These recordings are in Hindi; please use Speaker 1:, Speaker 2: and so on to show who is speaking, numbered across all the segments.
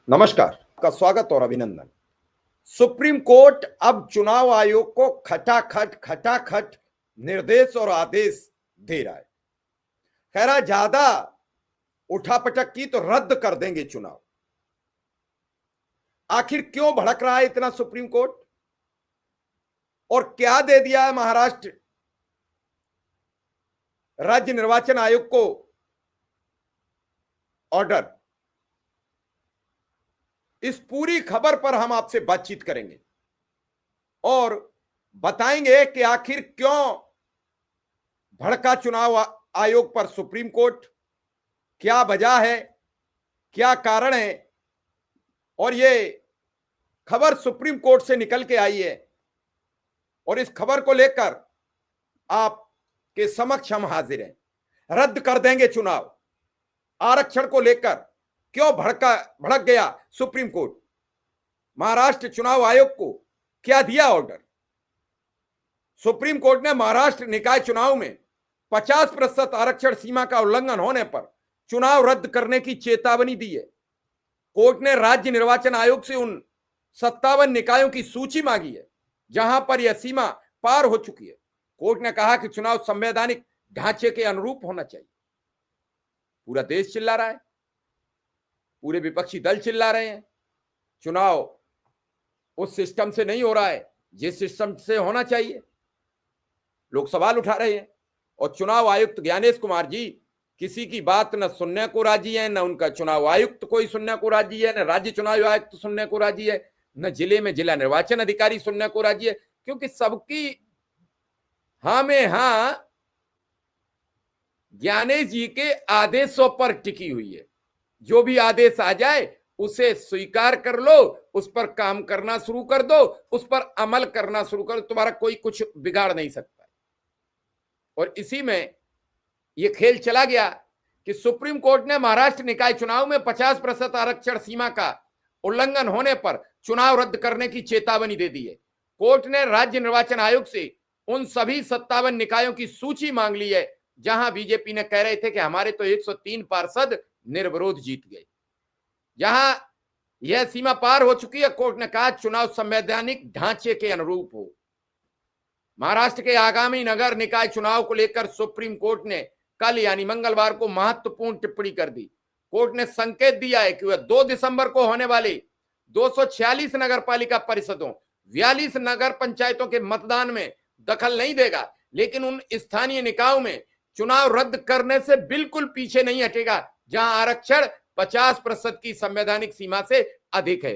Speaker 1: नमस्कार का स्वागत और अभिनंदन। सुप्रीम कोर्ट अब चुनाव आयोग को खटाखट निर्देश और आदेश दे रहा है। खैरा ज्यादा उठापटक की तो रद्द कर देंगे चुनाव। आखिर क्यों भड़क रहा है इतना सुप्रीम कोर्ट और क्या दे दिया है महाराष्ट्र राज्य निर्वाचन आयोग को ऑर्डर? इस पूरी खबर पर हम आपसे बातचीत करेंगे और बताएंगे कि आखिर क्यों भड़का चुनाव आयोग पर सुप्रीम कोर्ट, क्या वजह है, क्या कारण है और ये खबर सुप्रीम कोर्ट से निकल के आई है और इस खबर को लेकर आपके समक्ष हम हाजिर हैं। रद्द कर देंगे चुनाव, आरक्षण को लेकर क्यों भड़क गया सुप्रीम कोर्ट? महाराष्ट्र चुनाव आयोग को क्या दिया ऑर्डर? सुप्रीम कोर्ट ने महाराष्ट्र निकाय चुनाव में 50% आरक्षण सीमा का उल्लंघन होने पर चुनाव रद्द करने की चेतावनी दी है। कोर्ट ने राज्य निर्वाचन आयोग से उन 57 निकायों की सूची मांगी है जहां पर यह सीमा पार हो चुकी है। कोर्ट ने कहा कि चुनाव संवैधानिक ढांचे के अनुरूप होना चाहिए। पूरा देश चिल्ला रहा है, पूरे विपक्षी दल चिल्ला रहे हैं, चुनाव उस सिस्टम से नहीं हो रहा है जिस सिस्टम से होना चाहिए। लोग सवाल उठा रहे हैं और चुनाव आयुक्त ज्ञानेश कुमार जी किसी की बात न सुनने को राजी है, न उनका चुनाव आयुक्त कोई सुनने को राजी है, न राज्य चुनाव आयुक्त सुनने को राजी है, न जिले में जिला निर्वाचन अधिकारी सुनने को राजी है, क्योंकि सबकी हाँ में हाँ ज्ञानेश जी के आदेशों पर टिकी हुई है। जो भी आदेश आ जाए उसे स्वीकार कर लो, उस पर काम करना शुरू कर दो, उस पर अमल करना शुरू कर दो, तुम्हारा कोई कुछ बिगाड़ नहीं सकता। और इसी में यह खेल चला गया कि सुप्रीम कोर्ट ने महाराष्ट्र निकाय चुनाव में 50% आरक्षण सीमा का उल्लंघन होने पर चुनाव रद्द करने की चेतावनी दे दी है। कोर्ट ने राज्य निर्वाचन आयोग से उन सभी 57 निकायों की सूची मांग ली है जहां बीजेपी ने कह रहे थे कि हमारे तो 103 पार्षद निर्विरोध जीत गए। जहां यह सीमा पार हो चुकी है, कोर्ट ने कहा चुनाव संवैधानिक ढांचे के अनुरूप हो। महाराष्ट्र के आगामी नगर निकाय चुनाव को लेकर सुप्रीम कोर्ट ने कल यानी मंगलवार को महत्वपूर्ण टिप्पणी कर दी। कोर्ट ने संकेत दिया है कि वह 2 दिसंबर को होने वाले 246 नगर पालिका परिषदों, 42 नगर पंचायतों के मतदान में दखल नहीं देगा, लेकिन उन स्थानीय निकायों में चुनाव रद्द करने से बिल्कुल पीछे नहीं हटेगा जहां आरक्षण 50% की संवैधानिक सीमा से अधिक है।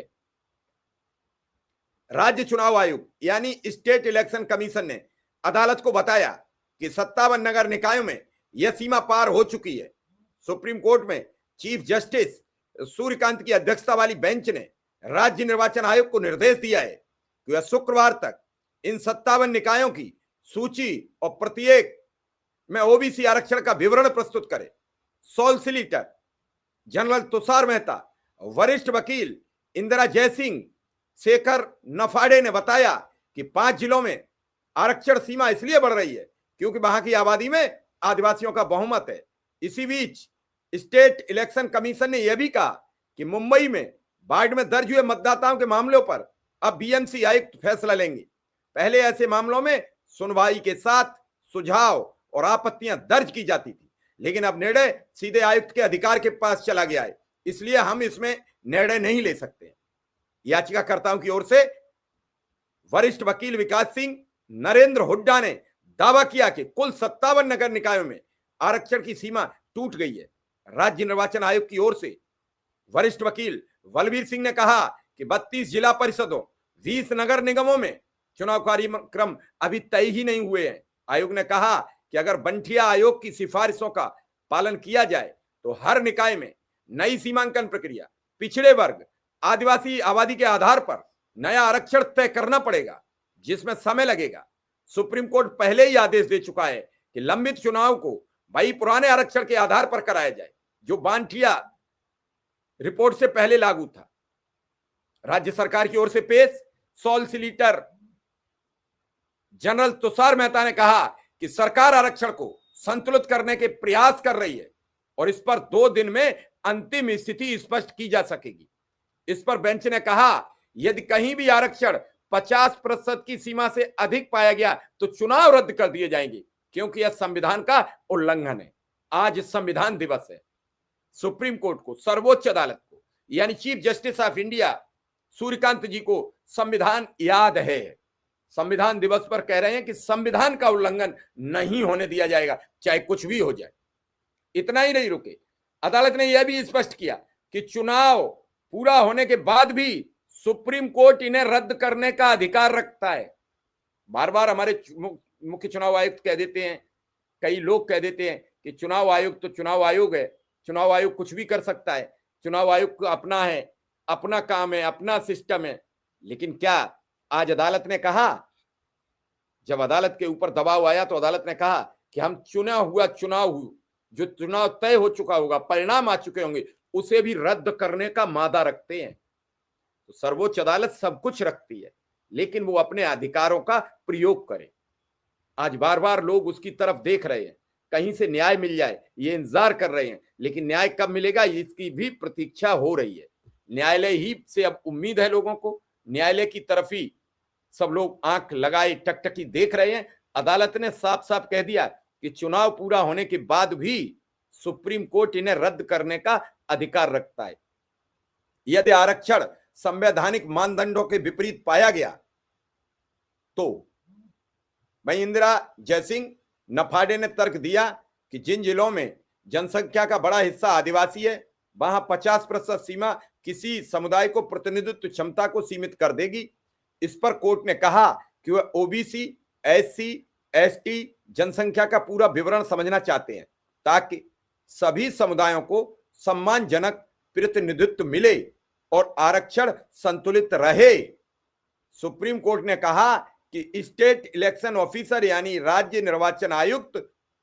Speaker 1: राज्य चुनाव आयोग यानी स्टेट इलेक्शन कमीशन ने अदालत को बताया कि 57 नगर निकायों में यह सीमा पार हो चुकी है। सुप्रीम कोर्ट में चीफ जस्टिस सूर्यकांत की अध्यक्षता वाली बेंच ने राज्य निर्वाचन आयोग को निर्देश दिया है कि वह शुक्रवार तक इन 57 निकायों की सूची और प्रत्येक में ओबीसी आरक्षण का विवरण प्रस्तुत करे। सॉलिसिटर जनरल तुषार मेहता, वरिष्ठ वकील इंदिरा जयसिंह, शेखर नफाड़े ने बताया कि 5 जिलों में आरक्षण सीमा इसलिए बढ़ रही है क्योंकि वहां की आबादी में आदिवासियों का बहुमत है। इसी बीच स्टेट इलेक्शन कमीशन ने यह भी कहा कि मुंबई में बाढ़ में दर्ज हुए मतदाताओं के मामलों पर अब बीएमसी आयुक्त फैसला लेंगे। पहले ऐसे मामलों में सुनवाई के साथ सुझाव और आपत्तियां दर्ज की जाती थी, लेकिन अब निर्णय सीधे आयुक्त के अधिकार के पास चला गया है, इसलिए हम इसमें निर्णय नहीं ले सकते। याचिकाकर्ताओं की ओर से वरिष्ठ वकील विकास सिंह नरेंद्र हुड्डा ने दावा किया कि कुल 57 नगर निकायों में आरक्षण की सीमा टूट गई है। राज्य निर्वाचन आयोग की ओर से वरिष्ठ वकील बलबीर सिंह ने कहा कि 32 जिला परिषदों, 20 नगर निगमों में चुनाव कार्यक्रम अभी तय ही नहीं हुए हैं। आयोग ने कहा कि अगर बंठिया आयोग की सिफारिशों का पालन किया जाए तो हर निकाय में नई सीमांकन प्रक्रिया, पिछड़े वर्ग, आदिवासी आबादी के आधार पर नया आरक्षण तय करना पड़ेगा, जिसमें समय लगेगा। सुप्रीम कोर्ट पहले ही आदेश दे चुका है कि लंबित चुनाव को भाई पुराने आरक्षण के आधार पर कराया जाए, जो बांठिया रिपोर्ट से पहले लागू था। राज्य सरकार की ओर से पेश सॉलिसिटर जनरल तुषार मेहता ने कहा कि सरकार आरक्षण को संतुलित करने के प्रयास कर रही है और इस पर 2 दिन में अंतिम स्थिति स्पष्ट की जा सकेगी। इस पर बेंच ने कहा यदि कहीं भी आरक्षण 50% की सीमा से अधिक पाया गया तो चुनाव रद्द कर दिए जाएंगे, क्योंकि यह संविधान का उल्लंघन है। आज संविधान दिवस है। सुप्रीम कोर्ट को, सर्वोच्च अदालत को, यानी chief justice of India Surya Kant ji को संविधान याद है। संविधान दिवस पर कह रहे हैं कि संविधान का उल्लंघन नहीं होने दिया जाएगा, चाहे कुछ भी हो जाए। इतना ही नहीं रुके, अदालत ने यह भी स्पष्ट किया कि चुनाव पूरा होने के बाद भी सुप्रीम कोर्ट इन्हें रद्द करने का अधिकार रखता है। बार बार हमारे मुख्य चुनाव आयुक्त कह देते हैं, कई लोग कह देते हैं कि चुनाव आयोग तो चुनाव आयोग है, चुनाव आयोग कुछ भी कर सकता है, चुनाव आयोग को अपना है, अपना काम है, अपना सिस्टम है। लेकिन क्या आज अदालत ने कहा, जब अदालत के ऊपर दबाव आया तो अदालत ने कहा कि हम चुनाव जो चुनाव तय हो चुका होगा, परिणाम आ चुके होंगे, उसे भी रद्द करने का मादा रखते हैं। तो सर्वोच्च अदालत सब कुछ रखती है, लेकिन वो अपने अधिकारों का प्रयोग करे। आज बार बार लोग उसकी तरफ देख रहे हैं, कहीं से न्याय मिल जाए ये इंतजार कर रहे हैं, लेकिन न्याय कब मिलेगा इसकी भी प्रतीक्षा हो रही है। न्यायालय ही से अब उम्मीद है लोगों को, न्यायालय की तरफ ही सब लोग आंख लगाए टकटकी देख रहे हैं। अदालत ने साफ साफ कह दिया कि चुनाव पूरा होने के बाद भी सुप्रीम कोर्ट इन्हें रद्द करने का अधिकार रखता है। यदि आरक्षण संवैधानिक मानदंडों के विपरीत पाया गया तो भाई इंदिरा जयसिंह नफाडे ने तर्क दिया कि जिन जिलों में जनसंख्या का बड़ा हिस्सा आदिवासी है, वहां 50% सीमा किसी समुदाय को प्रतिनिधित्व क्षमता को सीमित कर देगी। इस पर कोर्ट ने कहा कि वह ओबीसी, एससी, एसटी जनसंख्या का पूरा विवरण समझना चाहते हैं, ताकि सभी समुदायों को सम्मानजनक प्रतिनिधित्व मिले और आरक्षण संतुलित रहे। सुप्रीम कोर्ट ने कहा कि स्टेट इलेक्शन ऑफिसर यानी राज्य निर्वाचन आयुक्त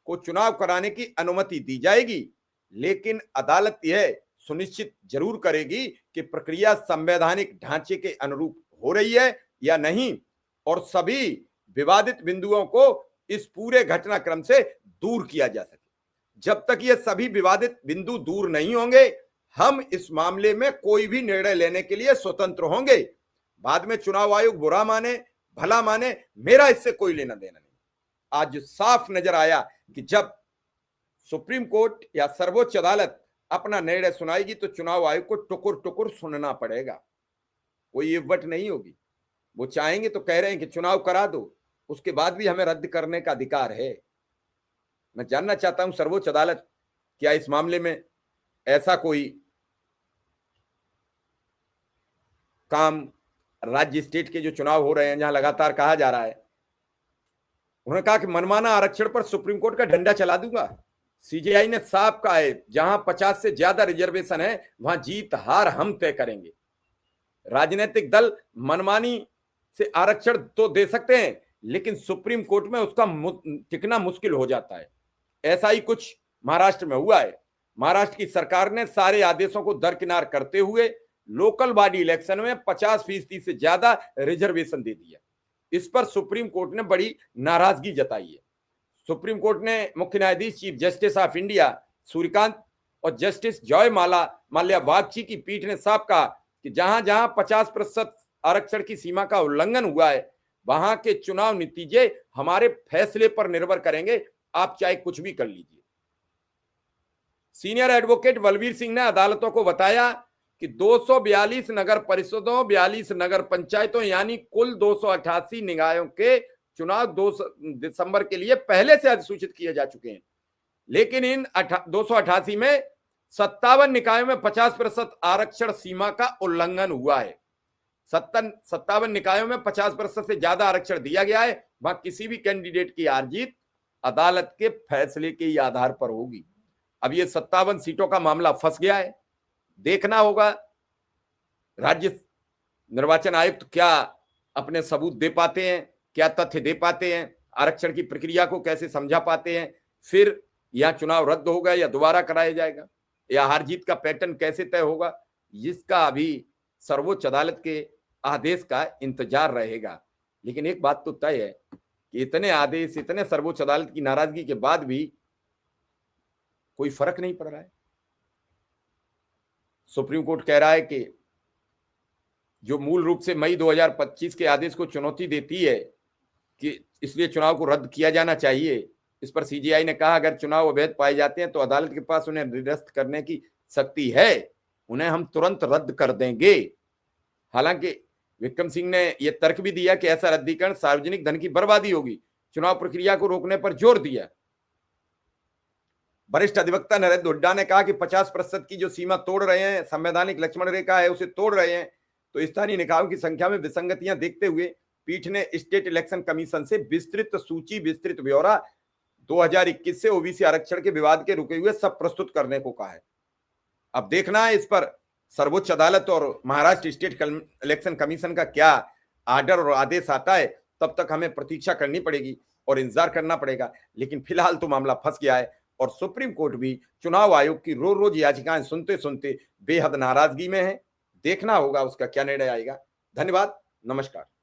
Speaker 1: को चुनाव कराने की अनुमति दी जाएगी, लेकिन अदालत यह सुनिश्चित जरूर करेगी कि प्रक्रिया संवैधानिक ढांचे के अनुरूप हो रही है या नहीं, और सभी विवादित बिंदुओं को इस पूरे घटनाक्रम से दूर किया जा सके। जब तक ये सभी विवादित बिंदु दूर नहीं होंगे, हम इस मामले में कोई भी निर्णय लेने के लिए स्वतंत्र होंगे। बाद में चुनाव आयोग बुरा माने भला माने, मेरा इससे कोई लेना देना नहीं। आज साफ नजर आया कि जब सुप्रीम कोर्ट या सर्वोच्च अदालत अपना निर्णय सुनाएगी तो चुनाव आयोग को टुकुर टुकुर सुनना पड़ेगा, कोई इव्वट नहीं होगी। वो चाहेंगे तो कह रहे हैं कि चुनाव करा दो, उसके बाद भी हमें रद्द करने का अधिकार है। मैं जानना चाहता हूं सर्वोच्च अदालत क्या इस मामले में ऐसा कोई काम, राज्य स्टेट के जो चुनाव हो रहे हैं जहां लगातार कहा जा रहा है, उन्होंने कहा कि मनमाना आरक्षण पर सुप्रीम कोर्ट का डंडा चला दूंगा। सीजेआई ने साफ कहा है जहां 50 से ज्यादा रिजर्वेशन है वहां जीत हार हम तय करेंगे। राजनीतिक दल मनमानी से आरक्षण तो दे सकते हैं, लेकिन सुप्रीम कोर्ट में उसका टिकना मुश्किल हो जाता है। ऐसा ही कुछ महाराष्ट्र में हुआ है। महाराष्ट्र की सरकार ने सारे आदेशों को दरकिनार करते हुए लोकल बॉडी इलेक्शन में 50% से ज्यादा रिजर्वेशन दे दिया। इस पर सुप्रीम कोर्ट ने बड़ी नाराजगी जताई है। सुप्रीम कोर्ट ने मुख्य न्यायाधीश chief justice of India Suryakant और जस्टिस जॉय माल्या बागची की पीठ ने साफ कहा कि जहां जहां 50% आरक्षण की सीमा का उल्लंघन हुआ है, वहां के चुनाव नतीजे हमारे फैसले पर निर्भर करेंगे, आप चाहे कुछ भी कर लीजिए। सीनियर एडवोकेट बलवीर सिंह ने अदालतों को बताया कि 242 नगर परिषदों, 42 नगर पंचायतों यानी कुल 288 निकायों के चुनाव 2 दिसंबर के लिए पहले से अधिसूचित किए जा चुके हैं, लेकिन इन 288 में 57 निकायों में 50% आरक्षण सीमा का उल्लंघन हुआ है। 57 निकायों में 50% से ज्यादा आरक्षण दिया गया है। वहां किसी भी कैंडिडेट की हार जीत अदालत के फैसले के आधार पर होगी। अब ये 57 सीटों का मामला फंस गया है। देखना होगा राज्य निर्वाचन आयुक्त क्या अपने सबूत दे पाते हैं, क्या तथ्य दे पाते हैं, आरक्षण की प्रक्रिया को कैसे समझा पाते हैं, फिर यह चुनाव रद्द होगा या दोबारा कराया जाएगा, या हार जीत का पैटर्न कैसे तय होगा, जिसका अभी सर्वोच्च अदालत के आदेश का इंतजार रहेगा। लेकिन एक बात तो तय है कि इतने आदेश, इतने सर्वोच्च अदालत की नाराजगी के बाद भी कोई फर्क नहीं पड़ रहा है। सुप्रीम कोर्ट कह रहा है कि जो मूल रूप से मई 2025 के आदेश को चुनौती देती है कि इसलिए चुनाव को रद्द किया जाना चाहिए। इस पर सीजीआई ने कहा, अगर चुनाव अवैध पाए जाते हैं तो अदालत के पास उन्हें निरस्त करने की शक्ति है, उन्हें हम तुरंत रद्द कर देंगे। हालांकि विक्रम सिंह ने यह तर्क भी दिया कि ऐसा रद्दीकरण सार्वजनिक धन की बर्बादी होगी, चुनाव प्रक्रिया को रोकने पर जोर दिया। वरिष्ठ अधिवक्ता नरेंद्र हुड्डा ने कहा कि 50% की जो सीमा तोड़ रहे हैं, संवैधानिक लक्ष्मण रेखा है, उसे तोड़ रहे हैं, तो स्थानीय निकायों की संख्या में विसंगतियां देखते हुए पीठ ने स्टेट इलेक्शन कमीशन से विस्तृत सूची, विस्तृत ब्यौरा 2021 से ओबीसी आरक्षण के विवाद के रुके हुए सब प्रस्तुत करने को कहा है। अब देखना है इस पर सर्वोच्च अदालत और महाराष्ट्र स्टेट इलेक्शन कमीशन का क्या आर्डर और आदेश आता है। तब तक हमें प्रतीक्षा करनी पड़ेगी और इंतजार करना पड़ेगा। लेकिन फिलहाल तो मामला फंस गया है और सुप्रीम कोर्ट भी चुनाव आयोग की रोज रोज याचिकाएं सुनते सुनते बेहद नाराजगी में है। देखना होगा उसका क्या निर्णय आएगा। धन्यवाद, नमस्कार।